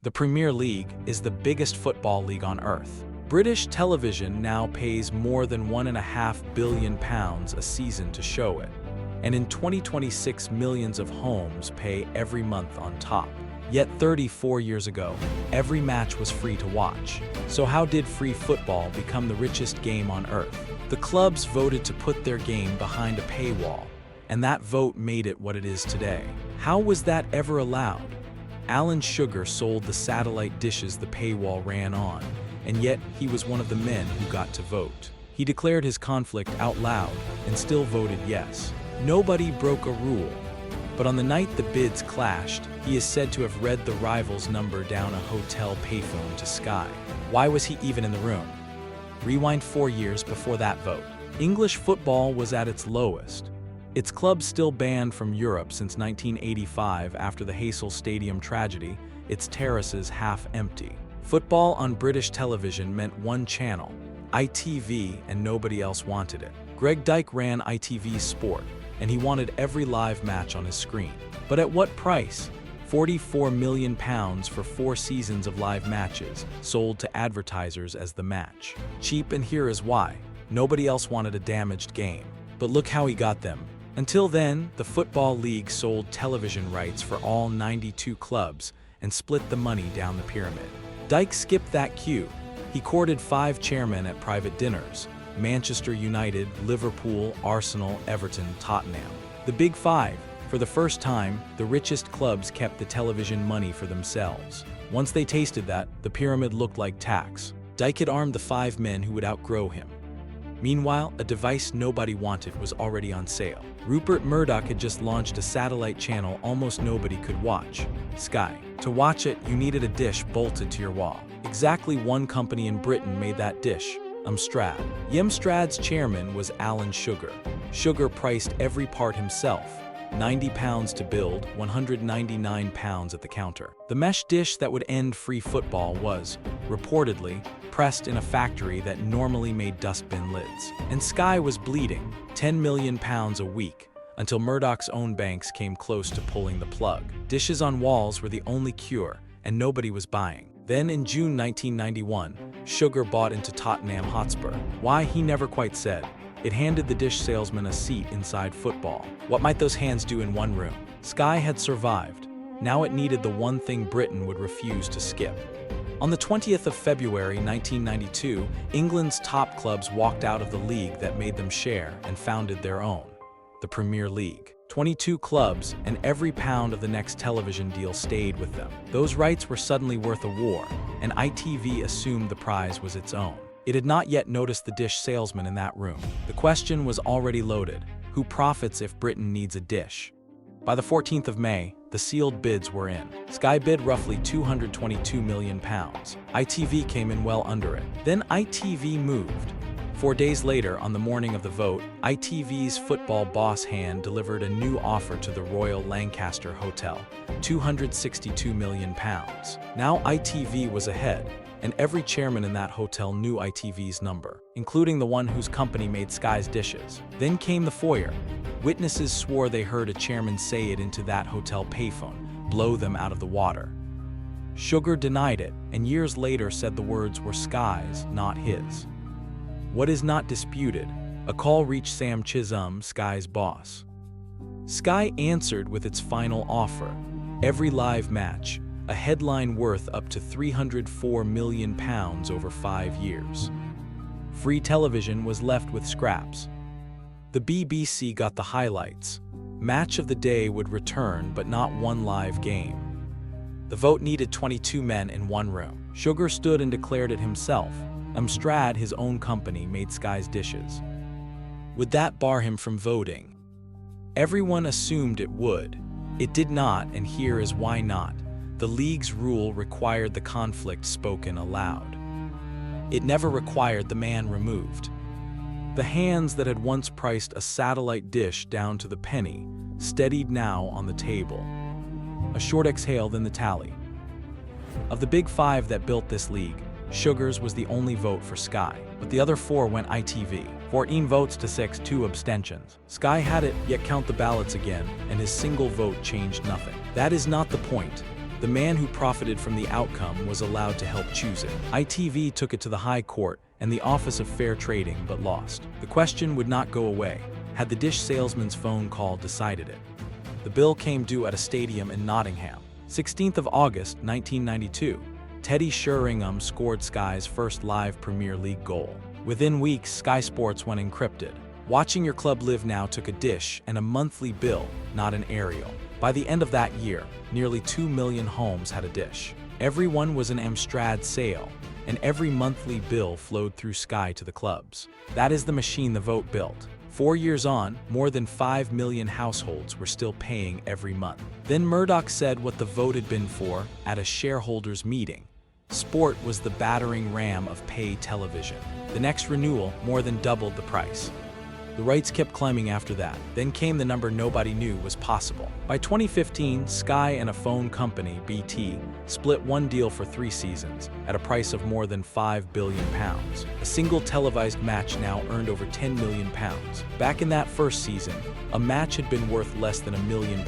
The Premier League is the biggest football league on earth. British television now pays more than £1.5 billion a season to show it. And in 2026, millions of homes pay every month on top. Yet 34 years ago, every match was free to watch. So how did free football become the richest game on earth? The clubs voted to put their game behind a paywall, and that vote made it what it is today. How was that ever allowed? Alansugar sold the satellite dishes the paywall ran on, and yet he was one of the men who got to vote. He declared his conflict out loud and still voted yes. Nobody broke a rule. But on the night the bids clashed, he is said to have read the rival's number down a hotel payphone to Sky. Why was he even in the room? Rewind 4 years before that vote. English football was at its lowest. Its clubs still banned from Europe since 1985 after the Heysel Stadium tragedy, its terraces half empty. Football on British television meant one channel, ITV, and nobody else wanted it. Greg Dyke ran ITV Sport, and he wanted every live match on his screen. But at what price? £44 million for 4 seasons of live matches, sold to advertisers as the match. Cheap, and here is why. Nobody else wanted a damaged game. But look how he got them. Until then, the Football League sold television rights for all 92 clubs and split the money down the pyramid. Dyke skipped that queue. He courted 5 chairmen at private dinners: Manchester United, Liverpool, Arsenal, Everton, Tottenham. The Big Five. For the first time, the richest clubs kept the television money for themselves. Once they tasted that, the pyramid looked like tax. Dyke had armed the 5 men who would outgrow him. Meanwhile, a device nobody wanted was already on sale. Rupert Murdoch had just launched a satellite channel almost nobody could watch: Sky. To watch it, you needed a dish bolted to your wall. Exactly one company in Britain made that dish: Amstrad. Amstrad's chairman was Alansugar. Sugar priced every part himself. £90 to build, £199 at the counter. The mesh dish that would end free football was, reportedly, pressed in a factory that normally made dustbin lids. And Sky was bleeding, £10 million a week, until Murdoch's own banks came close to pulling the plug. Dishes on walls were the only cure, and nobody was buying. Then in June 1991, Sugar bought into Tottenham Hotspur. Why, he never quite said. It handed the dish salesman a seat inside football. What might those hands do in one room? Sky had survived. Now it needed the one thing Britain would refuse to skip. On the 20th of February 1992, England's top clubs walked out of the league that made them share and founded their own, the Premier League. 22 clubs, and every pound of the next television deal stayed with them. Those rights were suddenly worth a war, and ITV assumed the prize was its own. It had not yet noticed the dish salesman in that room. The question was already loaded: who profits if Britain needs a dish? By the 14th of May, the sealed bids were in. Sky bid roughly £222 million. ITV came in well under it. Then ITV moved. 4 days later, on the morning of the vote, ITV's football boss hand delivered a new offer to the Royal Lancaster Hotel: £262 million. Now ITV was ahead, and every chairman in that hotel knew ITV's number, including the one whose company made Sky's dishes. Then came the foyer. Witnesses swore they heard a chairman say it into that hotel payphone, blow them out of the water. Sugar denied it, and years later said the words were Sky's, not his. What is not disputed? A call reached Sam Chisholm, Sky's boss. Sky answered with its final offer: every live match, a headline worth up to £304 million over 5 years. Free television was left with scraps. The BBC got the highlights. Match of the day would return, but not one live game. The vote needed 22 men in one room. Sugar stood and declared it himself. Amstrad, his own company, made Sky's dishes. Would that bar him from voting? Everyone assumed it would. It did not, and here is why not. The league's rule required the conflict spoken aloud. It never required the man removed. The hands that had once priced a satellite dish down to the penny steadied now on the table. A short exhale, then the tally. Of the Big Five that built this league, Sugar's was the only vote for Sky, but the other 4 went ITV. 14 votes to 6, 2 abstentions. Sky had it, yet count the ballots again, and his single vote changed nothing. That is not the point. The man who profited from the outcome was allowed to help choose it. ITV took it to the High Court and the Office of Fair Trading but lost. The question would not go away, had the dish salesman's phone call decided it. The bill came due at a stadium in Nottingham. 16th of August, 1992. Teddy Sheringham scored Sky's first live Premier League goal. Within weeks, Sky Sports went encrypted. Watching Your Club Live Now took a dish and a monthly bill, not an aerial. By the end of that year, nearly 2 million homes had a dish. Everyone was an Amstrad sale, and every monthly bill flowed through Sky to the clubs. That is the machine the vote built. 4 years on, more than 5 million households were still paying every month. Then Murdoch said what the vote had been for at a shareholders' meeting. Sport was the battering ram of pay television. The next renewal more than doubled the price. The rights kept climbing after that. Then came the number nobody knew was possible. By 2015, Sky and a phone company, BT, split one deal for 3 seasons at a price of more than £5 billion. A single televised match now earned over £10 million. Back in that first season, a match had been worth less than £1 million,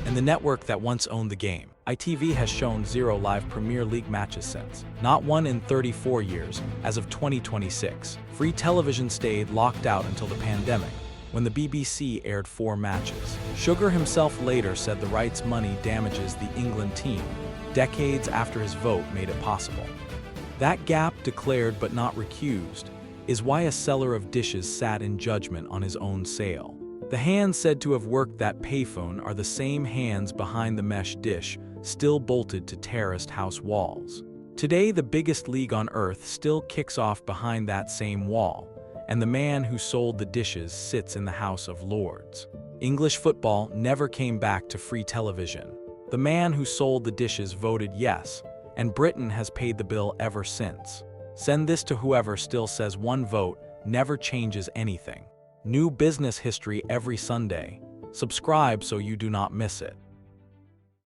and the network that once owned the game, ITV, has shown 0 live Premier League matches since. Not one in 34 years, as of 2026. Free television stayed locked out until the pandemic, when the BBC aired 4 matches. Sugar himself later said the rights money damages the England team, decades after his vote made it possible. That gap, declared but not recused, is why a seller of dishes sat in judgment on his own sale. The hands said to have worked that payphone are the same hands behind the mesh dish, still bolted to terraced house walls. Today, the biggest league on earth still kicks off behind that same wall, and the man who sold the dishes sits in the House of Lords. English football never came back to free television. The man who sold the dishes voted yes, and Britain has paid the bill ever since. Send this to whoever still says one vote never changes anything. New business history every Sunday. Subscribe so you do not miss it.